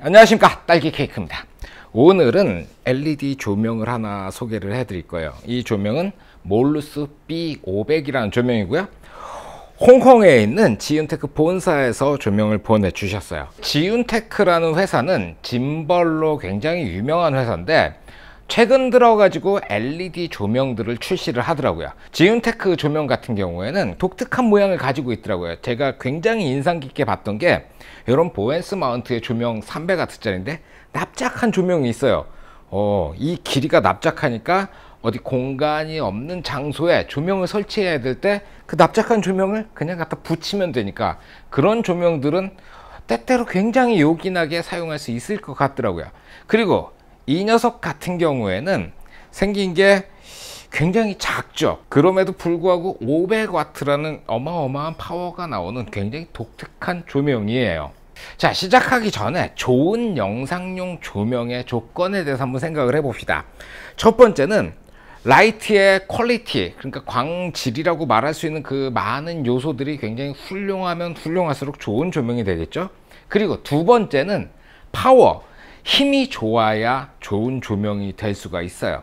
안녕하십니까, 딸기 케이크입니다. 오늘은 LED 조명을 하나 소개를 해 드릴 거예요. 이 조명은 몰루스 B500이라는 조명이고요, 홍콩에 있는 지윤테크 본사에서 조명을 보내주셨어요. 지윤테크라는 회사는 짐벌로 굉장히 유명한 회사인데 최근 들어가지고 LED 조명들을 출시를 하더라고요. 지윤테크 조명 같은 경우에는 독특한 모양을 가지고 있더라고요. 제가 굉장히 인상 깊게 봤던 게 이런 보웬스 마운트의 조명 300W짜리인데 납작한 조명이 있어요. 이 길이가 납작하니까 어디 공간이 없는 장소에 조명을 설치해야 될 때 그 납작한 조명을 그냥 갖다 붙이면 되니까 그런 조명들은 때때로 굉장히 요긴하게 사용할 수 있을 것 같더라고요. 그리고 이 녀석 같은 경우에는 생긴 게 굉장히 작죠. 그럼에도 불구하고 500W라는 어마어마한 파워가 나오는 굉장히 독특한 조명이에요. 자, 시작하기 전에 좋은 영상용 조명의 조건에 대해서 한번 생각을 해봅시다. 첫 번째는 라이트의 퀄리티, 그러니까 광질이라고 말할 수 있는 그 많은 요소들이 굉장히 훌륭하면 훌륭할수록 좋은 조명이 되겠죠. 그리고 두 번째는 파워, 힘이 좋아야 좋은 조명이 될 수가 있어요.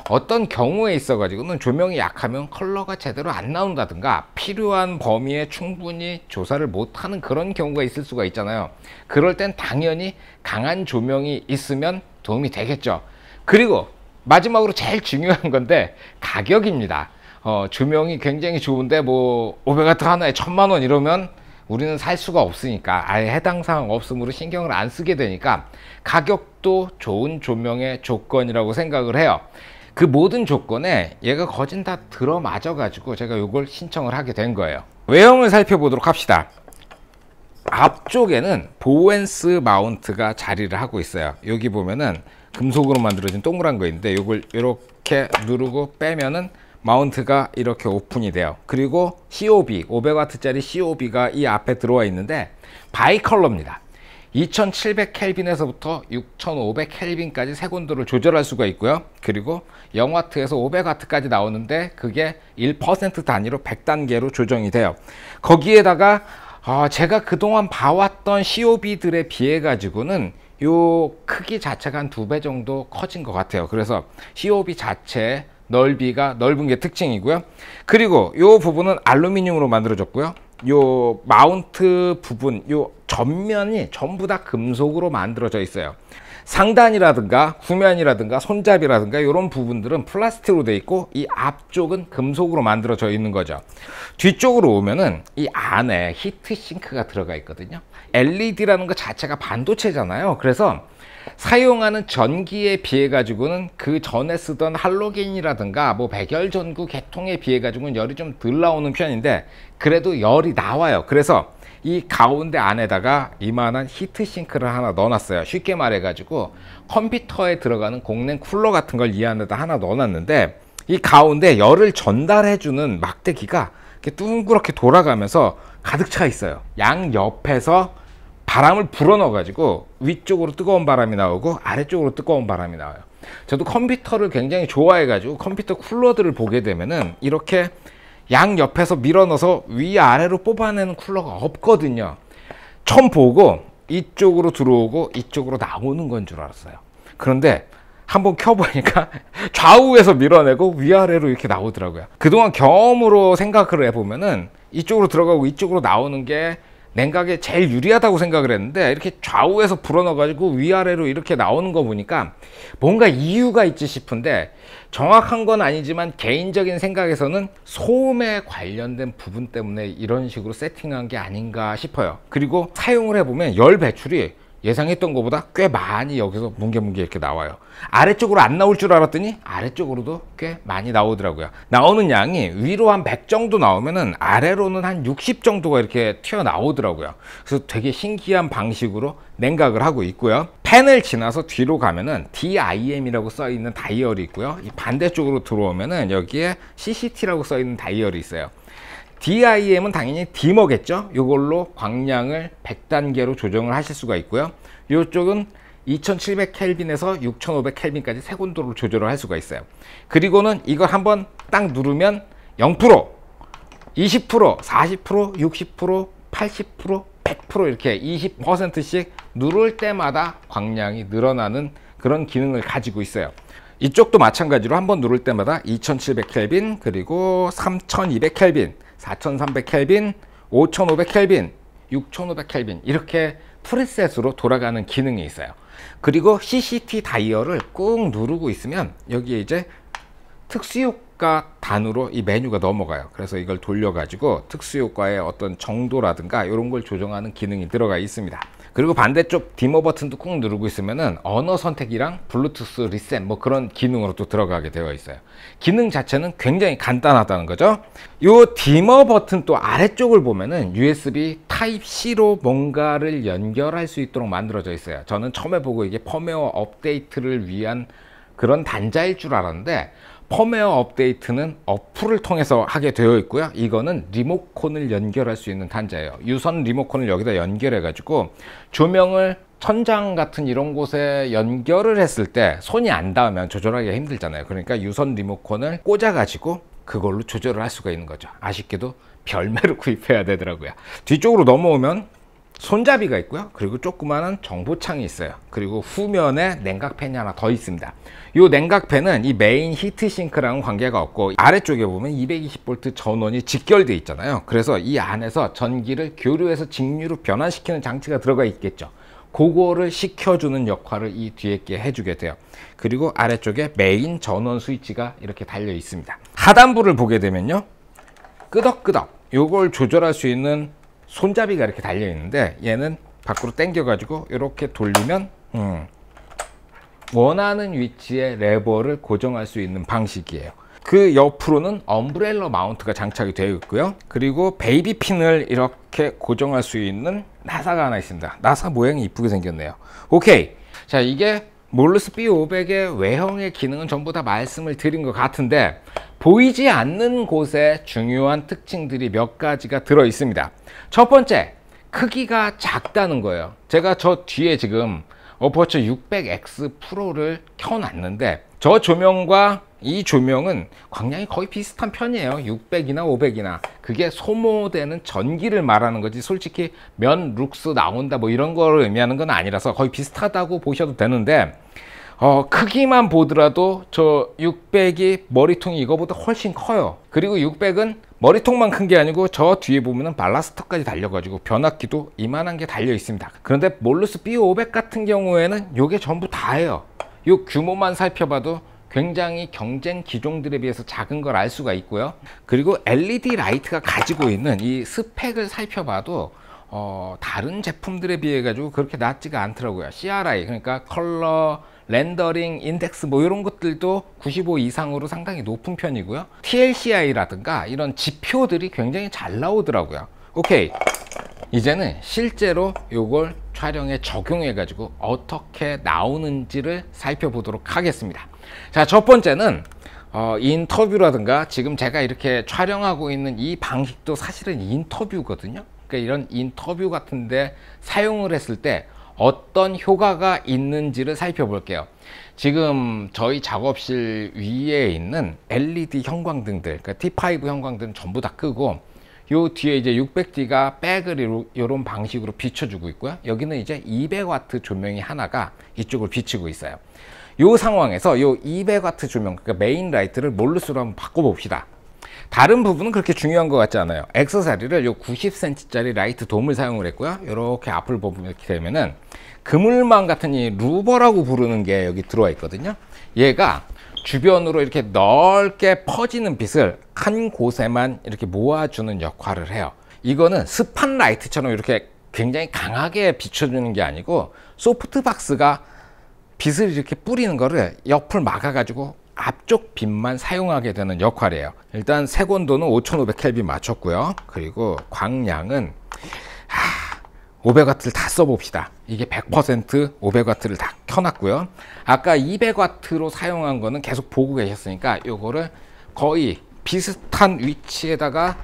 어떤 경우에 있어 가지고는 조명이 약하면 컬러가 제대로 안 나온다든가 필요한 범위에 충분히 조사를 못하는 그런 경우가 있을 수가 있잖아요. 그럴 땐 당연히 강한 조명이 있으면 도움이 되겠죠. 그리고 마지막으로 제일 중요한 건데 가격입니다. 조명이 굉장히 좋은데 뭐 500W 하나에 1000만원 이러면 우리는 살 수가 없으니까, 아예 해당 사항 없으므로 신경을 안 쓰게 되니까 가격도 좋은 조명의 조건이라고 생각을 해요. 그 모든 조건에 얘가 거진 다 들어맞아 가지고 제가 이걸 신청을 하게 된 거예요. 외형을 살펴보도록 합시다. 앞쪽에는 보웬스 마운트가 자리를 하고 있어요. 여기 보면은 금속으로 만들어진 동그란 거 있는데 이걸 이렇게 누르고 빼면은 마운트가 이렇게 오픈이 돼요. 그리고 COB, 500W짜리 COB가 이 앞에 들어와 있는데 바이컬러입니다. 2700켈빈에서부터 6500켈빈까지 색온도를 조절할 수가 있고요. 그리고 0W에서 500W까지 나오는데 그게 1% 단위로 100단계로 조정이 돼요. 거기에다가 제가 그동안 봐왔던 COB들에 비해 가지고는 요 크기 자체가 한 2배 정도 커진 것 같아요. 그래서 COB 자체의 넓이가 넓은 게 특징이고요. 그리고 요 부분은 알루미늄으로 만들어졌고요. 요 마운트 부분, 요 전면이 전부 다 금속으로 만들어져 있어요. 상단이라든가 후면이라든가 손잡이라든가 이런 부분들은 플라스틱으로 되어 있고 이 앞쪽은 금속으로 만들어져 있는 거죠. 뒤쪽으로 오면은 이 안에 히트 싱크가 들어가 있거든요. LED라는 것 자체가 반도체잖아요. 그래서 사용하는 전기에 비해 가지고는 그 전에 쓰던 할로겐이라든가 뭐 백열전구 계통에 비해 가지고는 열이 좀 덜 나오는 편인데 그래도 열이 나와요. 그래서 이 가운데 안에다가 이만한 히트싱크를 하나 넣어놨어요. 쉽게 말해 가지고 컴퓨터에 들어가는 공랭 쿨러 같은 걸 이 안에다 하나 넣어놨는데 이 가운데 열을 전달해주는 막대기가 이렇게 둥그렇게 돌아가면서 가득 차 있어요. 양 옆에서 바람을 불어넣어 가지고 위쪽으로 뜨거운 바람이 나오고 아래쪽으로 뜨거운 바람이 나와요. 저도 컴퓨터를 굉장히 좋아해 가지고 컴퓨터 쿨러들을 보게 되면은 이렇게 양 옆에서 밀어넣어서 위아래로 뽑아내는 쿨러가 없거든요. 처음 보고 이쪽으로 들어오고 이쪽으로 나오는 건 줄 알았어요. 그런데 한번 켜보니까 좌우에서 밀어내고 위아래로 이렇게 나오더라고요. 그동안 경험으로 생각을 해보면은 이쪽으로 들어가고 이쪽으로 나오는 게 냉각에 제일 유리하다고 생각을 했는데 이렇게 좌우에서 불어넣어 가지고 위아래로 이렇게 나오는 거 보니까 뭔가 이유가 있지 싶은데 정확한 건 아니지만 개인적인 생각에서는 소음에 관련된 부분 때문에 이런 식으로 세팅한 게 아닌가 싶어요. 그리고 사용을 해보면 열 배출이 예상했던 것보다 꽤 많이 여기서 뭉게뭉게 이렇게 나와요. 아래쪽으로 안 나올 줄 알았더니 아래쪽으로도 꽤 많이 나오더라고요. 나오는 양이 위로 한 100 정도 나오면은 아래로는 한 60 정도가 이렇게 튀어나오더라고요. 그래서 되게 신기한 방식으로 냉각을 하고 있고요. 팬을 지나서 뒤로 가면은 DIM이라고 써 있는 다이얼이 있고요. 이 반대쪽으로 들어오면은 여기에 CCT라고 써 있는 다이얼이 있어요. DIM은 당연히 디머겠죠. 이걸로 광량을 100단계로 조정을 하실 수가 있고요. 이쪽은 2700켈빈에서 6500켈빈까지 색온도를 조절을 할 수가 있어요. 그리고는 이걸 한번 딱 누르면 0%, 20%, 40%, 60%, 80%, 100% 이렇게 20%씩 누를 때마다 광량이 늘어나는 그런 기능을 가지고 있어요. 이쪽도 마찬가지로 한번 누를 때마다 2700켈빈, 그리고 3200켈빈, 4300켈빈, 5500켈빈, 6500켈빈 이렇게 프리셋으로 돌아가는 기능이 있어요. 그리고 CCT 다이얼을 꾹 누르고 있으면 여기에 이제 특수효과 단으로 이 메뉴가 넘어가요. 그래서 이걸 돌려가지고 특수효과의 어떤 정도라든가 이런 걸 조정하는 기능이 들어가 있습니다. 그리고 반대쪽 디머 버튼도 꾹 누르고 있으면은 언어 선택이랑 블루투스 리셋 뭐 그런 기능으로 또 들어가게 되어 있어요. 기능 자체는 굉장히 간단하다는 거죠. 요 디머 버튼 또 아래쪽을 보면은 USB 타입C로 뭔가를 연결할 수 있도록 만들어져 있어요. 저는 처음에 보고 이게 펌웨어 업데이트를 위한 그런 단자일 줄 알았는데 펌웨어 업데이트는 어플을 통해서 하게 되어 있고요. 이거는 리모컨을 연결할 수 있는 단자예요. 유선 리모컨을 여기다 연결해 가지고 조명을 천장 같은 이런 곳에 연결을 했을 때 손이 안 닿으면 조절하기가 힘들잖아요. 그러니까 유선 리모컨을 꽂아 가지고 그걸로 조절을 할 수가 있는 거죠. 아쉽게도 별매를 구입해야 되더라고요. 뒤쪽으로 넘어오면 손잡이가 있고요. 그리고 조그마한 정보창이 있어요. 그리고 후면에 냉각팬이 하나 더 있습니다. 이 냉각팬은 이 메인 히트싱크랑은 관계가 없고 아래쪽에 보면 220V 전원이 직결되어 있잖아요. 그래서 이 안에서 전기를 교류해서 직류로 변환시키는 장치가 들어가 있겠죠. 그거를 시켜주는 역할을 이 뒤에 게 해주게 돼요. 그리고 아래쪽에 메인 전원 스위치가 이렇게 달려 있습니다. 하단부를 보게 되면요, 끄덕끄덕 요걸 조절할 수 있는 손잡이가 이렇게 달려 있는데 얘는 밖으로 당겨 가지고 이렇게 돌리면 원하는 위치에 레버를 고정할 수 있는 방식이에요. 그 옆으로는 엄브렐러 마운트가 장착이 되어 있고요. 그리고 베이비 핀을 이렇게 고정할 수 있는 나사가 하나 있습니다. 나사 모양이 이쁘게 생겼네요. 오케이. 자, 이게 몰루스 B500의 외형의 기능은 전부 다 말씀을 드린 것 같은데 보이지 않는 곳에 중요한 특징들이 몇 가지가 들어 있습니다. 첫 번째, 크기가 작다는 거예요. 제가 저 뒤에 지금 어퍼처 600X 프로를 켜놨는데 저 조명과 이 조명은 광량이 거의 비슷한 편이에요. 600이나 500이나. 그게 소모되는 전기를 말하는 거지 솔직히 면 룩스 나온다 뭐 이런 거를 의미하는 건 아니라서 거의 비슷하다고 보셔도 되는데 크기만 보더라도 저 600이 머리통이 이거보다 훨씬 커요. 그리고 600은 머리통만 큰 게 아니고 저 뒤에 보면은 발라스터까지 달려가지고 변압기도 이만한 게 달려 있습니다. 그런데 몰루스 B500 같은 경우에는 요게 전부 다예요. 요 규모만 살펴봐도 굉장히 경쟁 기종들에 비해서 작은 걸 알 수가 있고요. 그리고 LED 라이트가 가지고 있는 이 스펙을 살펴봐도 다른 제품들에 비해 가지고 그렇게 낮지가 않더라고요. CRI 그러니까 컬러 렌더링 인덱스 뭐 이런 것들도 95 이상으로 상당히 높은 편이고요. TLCI라든가 이런 지표들이 굉장히 잘 나오더라고요. 오케이, 이제는 실제로 이걸 촬영에 적용해 가지고 어떻게 나오는지를 살펴보도록 하겠습니다. 자, 첫 번째는 인터뷰라든가 지금 제가 이렇게 촬영하고 있는 이 방식도 사실은 인터뷰거든요. 그러니까 이런 인터뷰 같은데 사용을 했을 때 어떤 효과가 있는지를 살펴볼게요. 지금 저희 작업실 위에 있는 LED 형광등들, 그러니까 T5 형광등 전부 다 끄고 요 뒤에 이제 600D가 백을 이런 방식으로 비춰주고 있고요. 여기는 이제 200W 조명이 하나가 이쪽을 비추고 있어요. 요 상황에서 요 200W 조명, 그러니까 메인 라이트를 몰루스로 한번 바꿔봅시다. 다른 부분은 그렇게 중요한 것 같지 않아요. 액세서리를 요 90cm짜리 라이트 돔을 사용을 했고요. 이렇게 앞을 보면 이렇게 되면은 그물망 같은 이 루버라고 부르는 게 여기 들어와 있거든요. 얘가 주변으로 이렇게 넓게 퍼지는 빛을 한 곳에만 이렇게 모아주는 역할을 해요. 이거는 스팟 라이트처럼 이렇게 굉장히 강하게 비춰주는 게 아니고 소프트박스가 빛을 이렇게 뿌리는 거를 옆을 막아가지고 앞쪽 빛만 사용하게 되는 역할이에요. 일단 색온도는 5500켈빈 맞췄고요. 그리고 광량은 500W를 다 써봅시다. 이게 100% 500W를 다 켜놨고요. 아까 200W로 사용한 거는 계속 보고 계셨으니까 요거를 거의 비슷한 위치에다가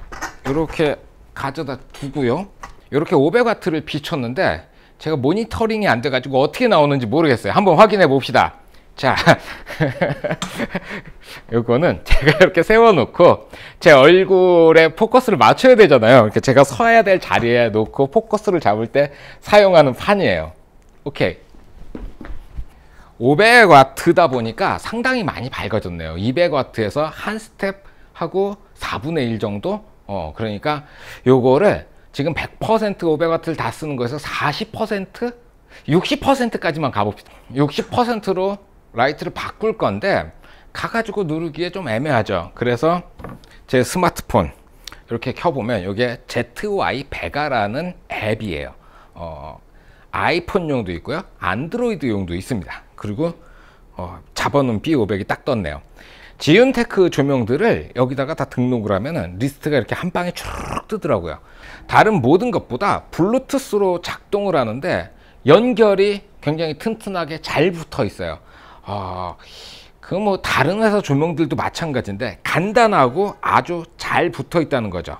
이렇게 가져다 두고요. 이렇게 500W를 비췄는데 제가 모니터링이 안 돼가지고 어떻게 나오는지 모르겠어요. 한번 확인해 봅시다. 자, 요거는 제가 이렇게 세워놓고 제 얼굴에 포커스를 맞춰야 되잖아요. 그러니까 제가 서야 될 자리에 놓고 포커스를 잡을 때 사용하는 판이에요. 오케이. 500W다 보니까 상당히 많이 밝아졌네요. 200W에서 한 스텝 하고 4분의 1 정도? 그러니까 요거를 지금 100% 500W를 다 쓰는 거에서 40%? 60%까지만 가봅시다. 60%로 라이트를 바꿀 건데 가가지고 누르기에 좀 애매하죠. 그래서 제 스마트폰 이렇게 켜보면 이게 ZY-Vega라는 앱이에요. 아이폰용도 있고요, 안드로이드용도 있습니다. 그리고 잡아놓은 B500이 딱 떴네요. 지윤테크 조명들을 여기다가 다 등록을 하면은 리스트가 이렇게 한 방에 쭉 뜨더라고요. 다른 모든 것보다 블루투스로 작동을 하는데 연결이 굉장히 튼튼하게 잘 붙어 있어요. 그 뭐 다른 회사 조명들도 마찬가지인데 간단하고 아주 잘 붙어 있다는 거죠.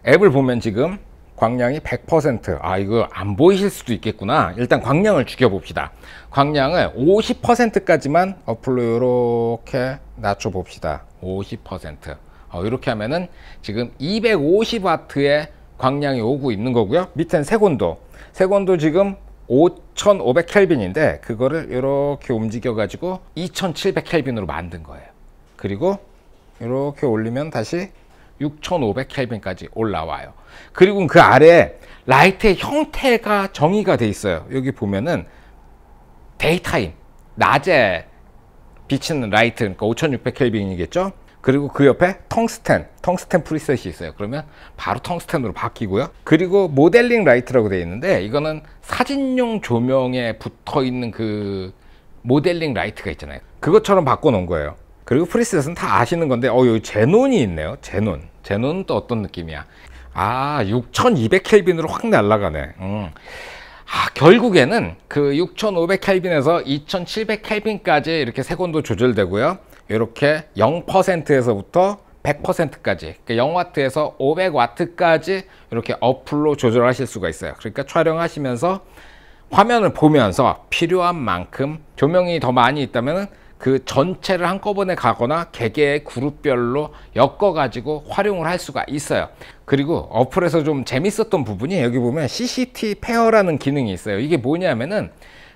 앱을 보면 지금 광량이 100%. 이거 안 보이실 수도 있겠구나. 일단 광량을 죽여 봅시다. 광량을 50%까지만 어플로 이렇게 낮춰 봅시다. 50%. 이렇게 하면은 지금 250W의 광량이 오고 있는 거고요. 밑엔 색온도. 색온도 지금 5500켈빈인데 그거를 이렇게 움직여 가지고 2700켈빈으로 만든 거예요. 그리고 이렇게 올리면 다시 6500켈빈까지 올라와요. 그리고 그 아래에 라이트의 형태가 정의가 돼 있어요. 여기 보면은 데이타임, 낮에 비치는 라이트, 그러니까 5600켈빈이겠죠. 그리고 그 옆에 텅스텐 프리셋이 있어요. 그러면 바로 텅스텐으로 바뀌고요. 그리고 모델링 라이트라고 되어 있는데 이거는 사진용 조명에 붙어 있는 그 모델링 라이트가 있잖아요. 그것처럼 바꿔 놓은 거예요. 그리고 프리셋은 다 아시는 건데 여기 제논이 있네요. 제논은 또 어떤 느낌이야? 6200켈빈으로 확 날아가네. 결국에는 그 6500켈빈에서 2700켈빈까지 이렇게 색온도 조절되고요. 이렇게 0%에서부터 100%까지, 그러니까 0W에서 500W까지 이렇게 어플로 조절하실 수가 있어요. 그러니까 촬영하시면서 화면을 보면서 필요한 만큼 조명이 더 많이 있다면 그 전체를 한꺼번에 가거나 개개의 그룹별로 엮어 가지고 활용을 할 수가 있어요. 그리고 어플에서 좀 재밌었던 부분이 여기 보면 CCT 페어라는 기능이 있어요. 이게 뭐냐면은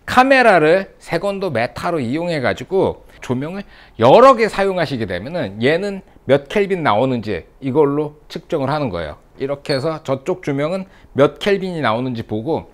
카메라를 색온도 메타로 이용해 가지고 조명을 여러 개 사용하시게 되면은 얘는 몇 켈빈 나오는지 이걸로 측정을 하는 거예요. 이렇게 해서 저쪽 조명은 몇 켈빈이 나오는지 보고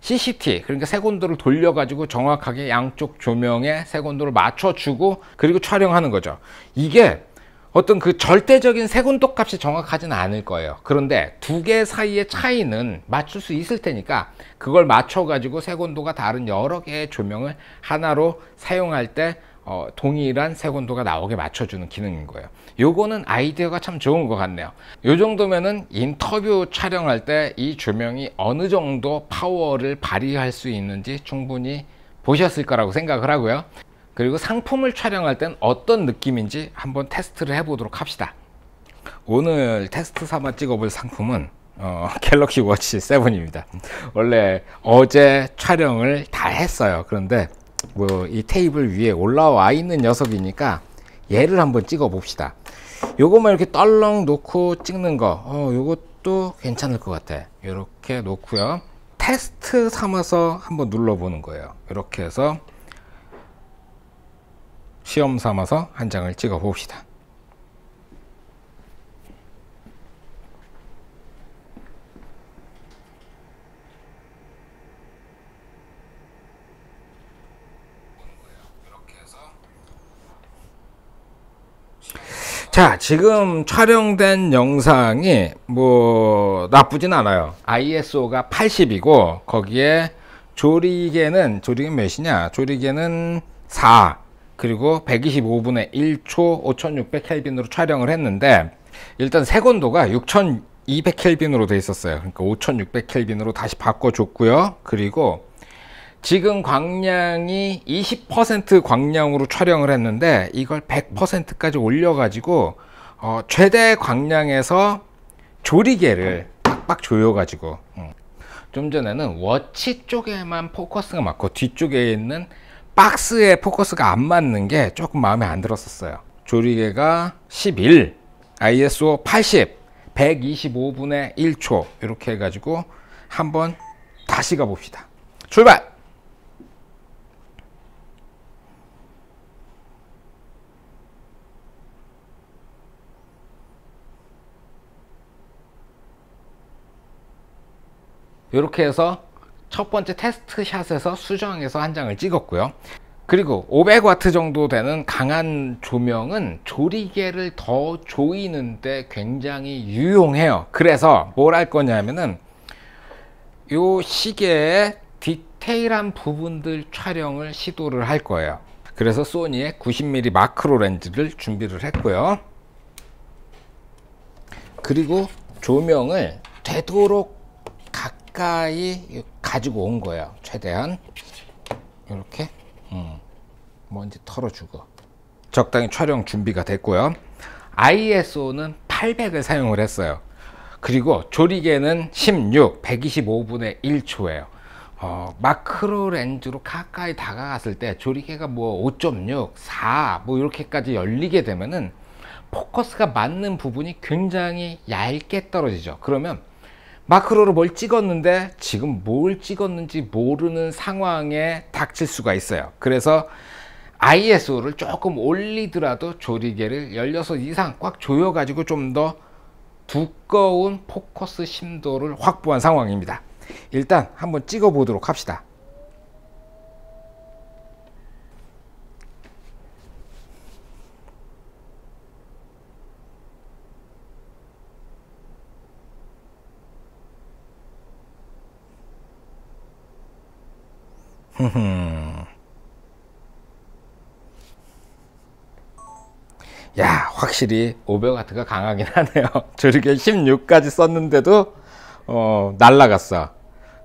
CCT, 그러니까 색온도를 돌려 가지고 정확하게 양쪽 조명에 색온도를 맞춰주고 그리고 촬영하는 거죠. 이게 어떤 그 절대적인 색온도 값이 정확하지는 않을 거예요. 그런데 두 개 사이의 차이는 맞출 수 있을 테니까 그걸 맞춰 가지고 색온도가 다른 여러 개의 조명을 하나로 사용할 때 동일한 색온도가 나오게 맞춰주는 기능인 거예요. 요거는 아이디어가 참 좋은 것 같네요. 요 정도면은 인터뷰 촬영할 때 이 조명이 어느 정도 파워를 발휘할 수 있는지 충분히 보셨을 거라고 생각을 하고요. 그리고 상품을 촬영할 땐 어떤 느낌인지 한번 테스트를 해보도록 합시다. 오늘 테스트 삼아 찍어볼 상품은 갤럭시 워치 7입니다. 원래 어제 촬영을 다 했어요. 그런데 뭐 이 테이블 위에 올라와 있는 녀석이니까 얘를 한번 찍어 봅시다. 요것만 이렇게 떨렁 놓고 찍는 거 요것도 괜찮을 것 같아. 이렇게 놓고요, 테스트 삼아서 한번 눌러 보는 거예요. 이렇게 해서 시험 삼아서 한 장을 찍어 봅시다. 자, 지금 촬영된 영상이 뭐 나쁘진 않아요. ISO가 80이고 거기에 조리개는 몇이냐? 조리개는 4, 그리고 125분의 1초 5600켈빈으로 촬영을 했는데 일단 색온도가 6200켈빈으로 돼 있었어요. 그러니까 5600켈빈으로 다시 바꿔줬고요. 그리고 지금 광량이 20% 광량으로 촬영을 했는데 이걸 100%까지 올려가지고 최대 광량에서 조리개를 빡빡 조여가지고 좀 전에는 워치 쪽에만 포커스가 맞고 뒤쪽에 있는 박스에 포커스가 안 맞는 게 조금 마음에 안 들었었어요. 조리개가 11, ISO 80, 125분의 1초 이렇게 해가지고 한번 다시 가봅시다. 출발! 이렇게 해서 첫 번째 테스트 샷에서 수정해서 한 장을 찍었고요. 그리고 500W 정도 되는 강한 조명은 조리개를 더 조이는데 굉장히 유용해요. 그래서 뭘 할 거냐면은 요 시계의 디테일한 부분들 촬영을 시도를 할 거예요. 그래서 소니의 90mm 마크로 렌즈를 준비를 했고요. 그리고 조명을 되도록 가까이 가지고 온 거예요. 최대한 이렇게 먼지 털어주고 적당히 촬영 준비가 됐고요. ISO는 800을 사용을 했어요. 그리고 조리개는 16, 125분의 1초예요. 마크로 렌즈로 가까이 다가갔을 때 조리개가 뭐 5.6, 4 뭐 이렇게까지 열리게 되면은 포커스가 맞는 부분이 굉장히 얇게 떨어지죠. 그러면 마크로로 뭘 찍었는데 지금 뭘 찍었는지 모르는 상황에 닥칠 수가 있어요. 그래서 ISO를 조금 올리더라도 조리개를 16 이상 꽉 조여 가지고 좀 더 두꺼운 포커스 심도를 확보한 상황입니다. 일단 한번 찍어 보도록 합시다. 야, 확실히 500W가 강하긴 하네요. 저렇게 16까지 썼는데도 날라갔어.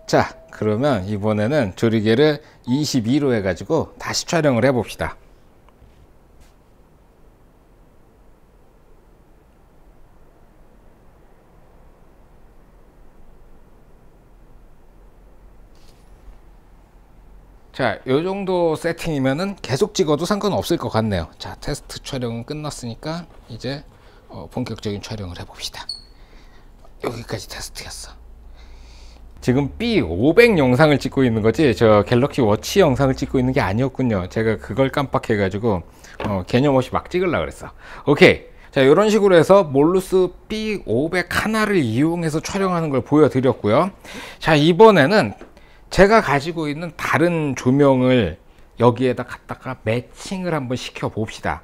자, 그러면 이번에는 조리개를 22로 해가지고 다시 촬영을 해봅시다. 자, 요 정도 세팅이면은 계속 찍어도 상관없을 것 같네요. 자, 테스트 촬영은 끝났으니까 이제 본격적인 촬영을 해봅시다. 여기까지 테스트였어. 지금 B500 영상을 찍고 있는 거지 저 갤럭시 워치 영상을 찍고 있는 게 아니었군요. 제가 그걸 깜빡해 가지고 개념 없이 막 찍으려고 그랬어. 오케이. 자, 이런 식으로 해서 몰루스 B500 하나를 이용해서 촬영하는 걸 보여드렸고요. 자, 이번에는 제가 가지고 있는 다른 조명을 여기에다 갖다가 매칭을 한번 시켜 봅시다.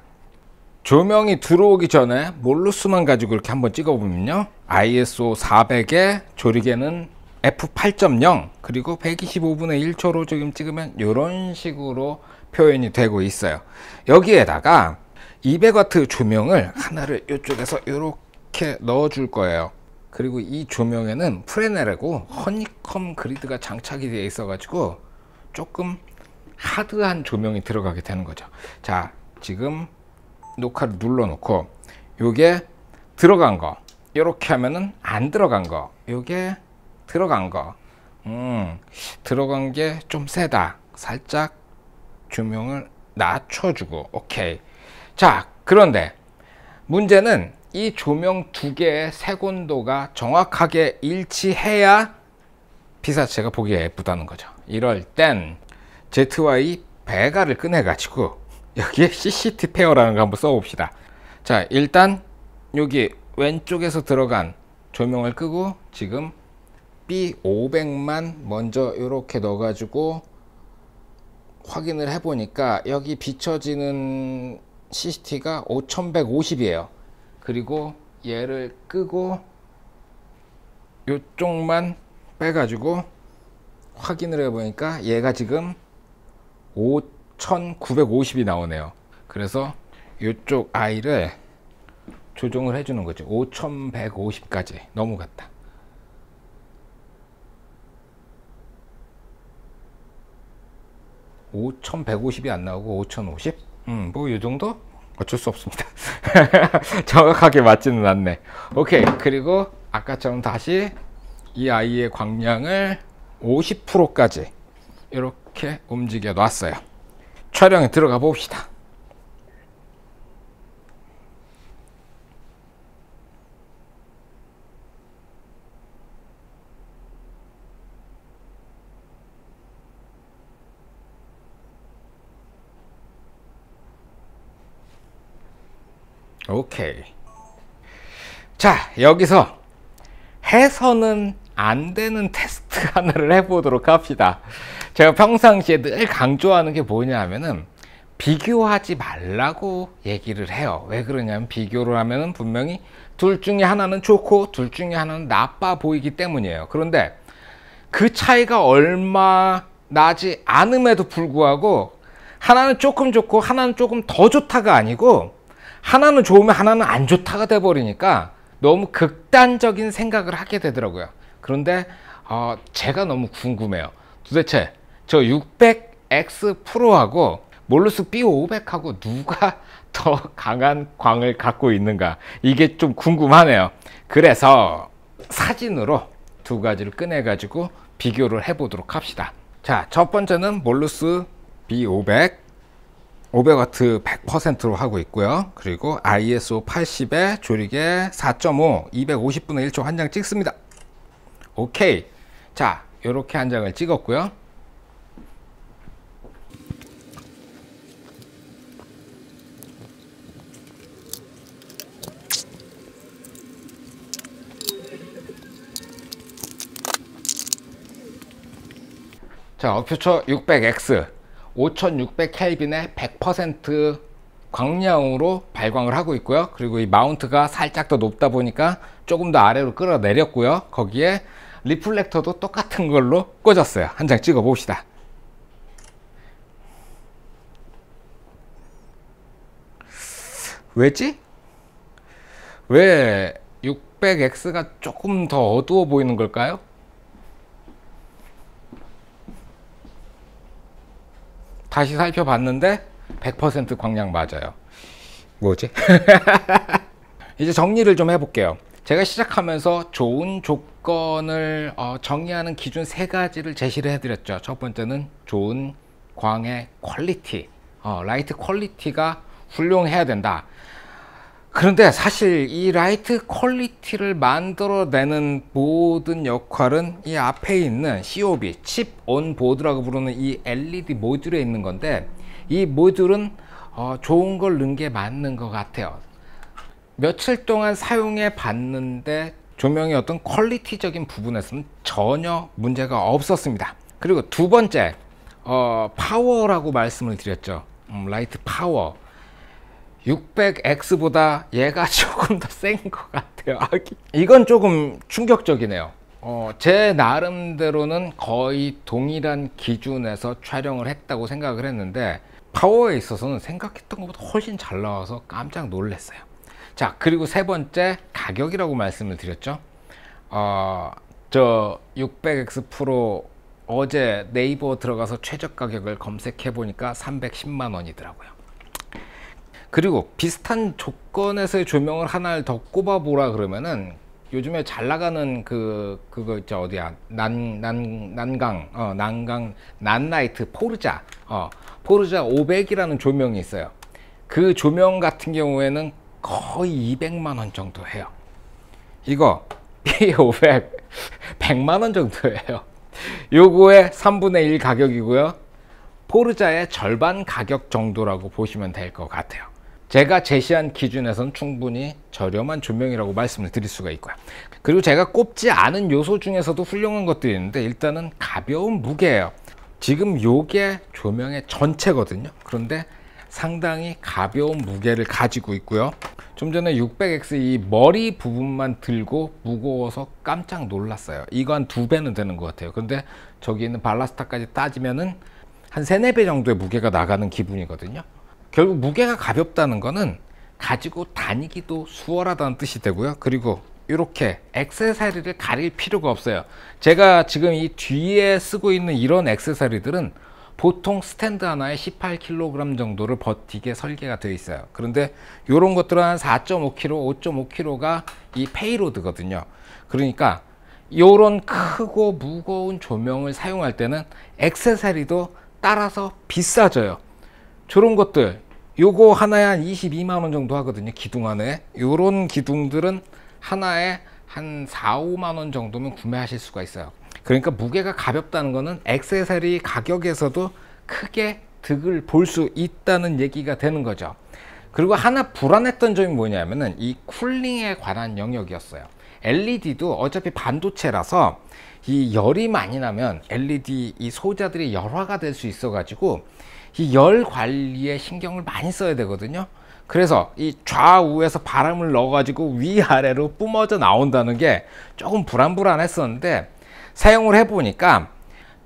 조명이 들어오기 전에 몰루스만 가지고 이렇게 한번 찍어보면요, ISO 400에 조리개는 f8.0 그리고 125분의 1초로 지금 찍으면 이런 식으로 표현이 되고 있어요. 여기에다가 200W 조명을 하나를 이쪽에서 이렇게 넣어 줄 거예요. 그리고 이 조명에는 프레넬하고 허니컴 그리드가 장착이 되어 있어 가지고 조금 하드한 조명이 들어가게 되는 거죠. 자, 지금 녹화를 눌러 놓고 요게 들어간 거 이렇게 하면은 안 들어간 거, 요게 들어간 거, 들어간 게 좀 세다. 살짝 조명을 낮춰주고. 오케이. 자, 그런데 문제는 이 조명 두 개의 색온도가 정확하게 일치해야 피사체가 보기에 예쁘다는 거죠. 이럴 땐 ZY 배가를 꺼내 가지고 여기에 CCT 페어라는 거 한번 써봅시다. 자, 일단 여기 왼쪽에서 들어간 조명을 끄고 지금 B500만 먼저 이렇게 넣어 가지고 확인을 해 보니까 여기 비춰지는 CCT가 5150이에요 그리고 얘를 끄고 이쪽만 빼가지고 확인을 해 보니까 얘가 지금 5950이 나오네요. 그래서 이쪽 아이를 조정을 해주는 거죠. 5150까지 넘어갔다. (5150이) 안 나오고 5050? 뭐 이 정도? 어쩔 수 없습니다. 정확하게 맞지는 않네. 오케이. 그리고 아까처럼 다시 이 아이의 광량을 50%까지 이렇게 움직여 놨어요. 촬영에 들어가 봅시다. 오케이. 자, 여기서 해서는 안 되는 테스트 하나를 해보도록 합시다. 제가 평상시에 늘 강조하는 게 뭐냐 하면은 비교하지 말라고 얘기를 해요. 왜 그러냐면 비교를 하면은 분명히 둘 중에 하나는 좋고 둘 중에 하나는 나빠 보이기 때문이에요. 그런데 그 차이가 얼마 나지 않음에도 불구하고 하나는 조금 좋고 하나는 조금 더 좋다가 아니고 하나는 좋으면 하나는 안 좋다가 돼버리니까 너무 극단적인 생각을 하게 되더라고요. 그런데 제가 너무 궁금해요. 도대체 저 600X 프로하고 몰루스 B500하고 누가 더 강한 광을 갖고 있는가, 이게 좀 궁금하네요. 그래서 사진으로 두 가지를 꺼내 가지고 비교를 해 보도록 합시다. 자, 첫 번째는 몰루스 B500 500W 100%로 하고 있고요. 그리고 ISO 80에 조리개 4.5 250분의 1초 한 장 찍습니다. 오케이. 자, 요렇게 한 장을 찍었고요. 자, 어퓨처 600X 5600 켈빈에 100% 광량으로 발광을 하고 있고요. 그리고 이 마운트가 살짝 더 높다 보니까 조금 더 아래로 끌어내렸고요. 거기에 리플렉터도 똑같은 걸로 꽂았어요. 한 장 찍어 봅시다. 왜지? 왜 600X가 조금 더 어두워 보이는 걸까요? 다시 살펴봤는데 100% 광량 맞아요. 뭐지? 이제 정리를 좀 해볼게요. 제가 시작하면서 좋은 조건을 정의하는 기준 세 가지를 제시를 해드렸죠. 첫 번째는 좋은 광의 퀄리티, 라이트 퀄리티가 훌륭해야 된다. 그런데 사실 이 라이트 퀄리티를 만들어내는 모든 역할은 이 앞에 있는 COB, 칩 온 보드라고 부르는 이 LED 모듈에 있는 건데, 이 모듈은 좋은 걸 넣은 게 맞는 것 같아요. 며칠 동안 사용해 봤는데 조명의 어떤 퀄리티적인 부분에서는 전혀 문제가 없었습니다. 그리고 두 번째, 파워라고 말씀을 드렸죠. 라이트 파워. 600X보다 얘가 조금 더 센 것 같아요. 이건 조금 충격적이네요. 제 나름대로는 거의 동일한 기준에서 촬영을 했다고 생각을 했는데 파워에 있어서는 생각했던 것보다 훨씬 잘 나와서 깜짝 놀랐어요. 자, 그리고 세 번째, 가격이라고 말씀을 드렸죠. 저 600X 프로 어제 네이버 들어가서 최저 가격을 검색해 보니까 310만 원이더라고요. 그리고 비슷한 조건에서의 조명을 하나를 더 꼽아 보라 그러면은 요즘에 잘 나가는 그거 있죠. 어디야? 난라이트 포르자. 포르자 500이라는 조명이 있어요. 그 조명 같은 경우에는 거의 200만 원 정도 해요. 이거 B500 100만 원 정도예요. 요거의 3분의 1 가격이고요. 포르자의 절반 가격 정도라고 보시면 될 것 같아요. 제가 제시한 기준에서는 충분히 저렴한 조명이라고 말씀을 드릴 수가 있고요. 그리고 제가 꼽지 않은 요소 중에서도 훌륭한 것들이 있는데, 일단은 가벼운 무게예요. 지금 요게 조명의 전체거든요. 그런데 상당히 가벼운 무게를 가지고 있고요. 좀 전에 600X 이 머리 부분만 들고 무거워서 깜짝 놀랐어요. 이거 한 2배는 되는 것 같아요. 근데 저기 있는 발라스타까지 따지면은 한 3, 4배 정도의 무게가 나가는 기분이거든요. 결국 무게가 가볍다는 거는 가지고 다니기도 수월하다는 뜻이 되고요. 그리고 이렇게 액세서리를 가릴 필요가 없어요. 제가 지금 이 뒤에 쓰고 있는 이런 액세서리들은 보통 스탠드 하나에 18kg 정도를 버티게 설계가 되어 있어요. 그런데 이런 것들은 한 4.5kg, 5.5kg가 이 페이로드거든요. 그러니까 이런 크고 무거운 조명을 사용할 때는 액세서리도 따라서 비싸져요. 저런 것들 요거 하나에 한 22만 원 정도 하거든요. 기둥 하나에. 요런 기둥들은 하나에 한 4, 5만 원 정도면 구매하실 수가 있어요. 그러니까 무게가 가볍다는 거는 액세서리 가격에서도 크게 득을 볼 수 있다는 얘기가 되는 거죠. 그리고 하나 불안했던 점이 뭐냐면은 이 쿨링에 관한 영역이었어요. LED도 어차피 반도체라서 이 열이 많이 나면 LED 이 소자들이 열화가 될 수 있어 가지고 이 열 관리에 신경을 많이 써야 되거든요. 그래서 이 좌우에서 바람을 넣어 가지고 위아래로 뿜어져 나온다는 게 조금 불안했었는데, 사용을 해 보니까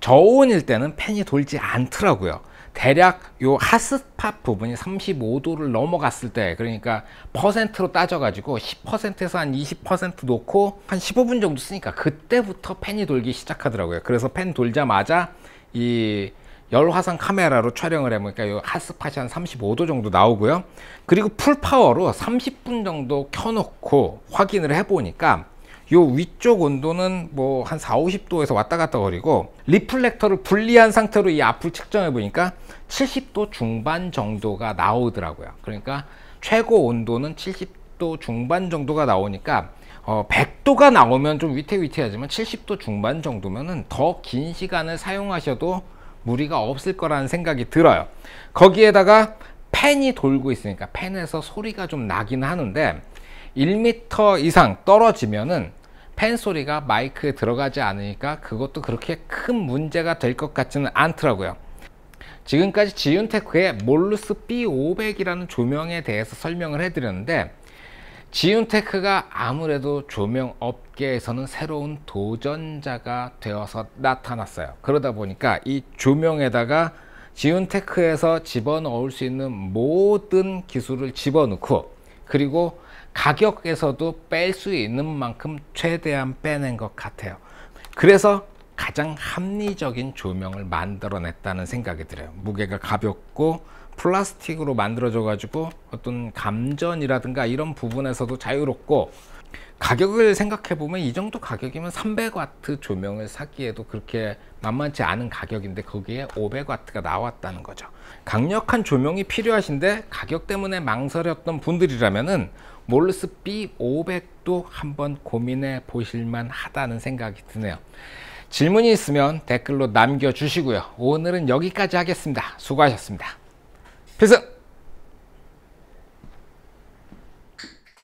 저온일 때는 팬이 돌지 않더라고요. 대략 요 핫스팟 부분이 35도를 넘어갔을 때, 그러니까 퍼센트로 따져 가지고 10%에서 한 20% 놓고 한 15분 정도 쓰니까 그때부터 팬이 돌기 시작하더라고요. 그래서 팬 돌자마자 이 열화상 카메라로 촬영을 해보니까 요 핫스팟이 한 35도 정도 나오고요. 그리고 풀파워로 30분 정도 켜놓고 확인을 해보니까 요 위쪽 온도는 뭐 한 4, 50도에서 왔다 갔다 거리고, 리플렉터를 분리한 상태로 이 앞을 측정해 보니까 70도 중반 정도가 나오더라고요. 그러니까 최고 온도는 70도 중반 정도가 나오니까 100도가 나오면 좀 위태위태하지만 70도 중반 정도면은 더 긴 시간을 사용하셔도 무리가 없을 거라는 생각이 들어요. 거기에다가 팬이 돌고 있으니까 팬에서 소리가 좀 나긴 하는데 1m 이상 떨어지면은 팬 소리가 마이크에 들어가지 않으니까 그것도 그렇게 큰 문제가 될 것 같지는 않더라고요. 지금까지 지윤테크의 몰루스 B500이라는 조명에 대해서 설명을 해드렸는데, 지윤테크가 아무래도 조명 업계에서는 새로운 도전자가 되어서 나타났어요. 그러다 보니까 이 조명에다가 지윤테크에서 집어넣을 수 있는 모든 기술을 집어넣고, 그리고 가격에서도 뺄 수 있는 만큼 최대한 빼낸 것 같아요. 그래서 가장 합리적인 조명을 만들어냈다는 생각이 들어요. 무게가 가볍고 플라스틱으로 만들어져 가지고 어떤 감전이라든가 이런 부분에서도 자유롭고, 가격을 생각해 보면 이 정도 가격이면 300W 조명을 사기에도 그렇게 만만치 않은 가격인데 거기에 500W가 나왔다는 거죠. 강력한 조명이 필요하신데 가격 때문에 망설였던 분들이라면은 몰루스 B500도 한번 고민해 보실만 하다는 생각이 드네요. 질문이 있으면 댓글로 남겨주시고요. 오늘은 여기까지 하겠습니다. 수고하셨습니다. 필승!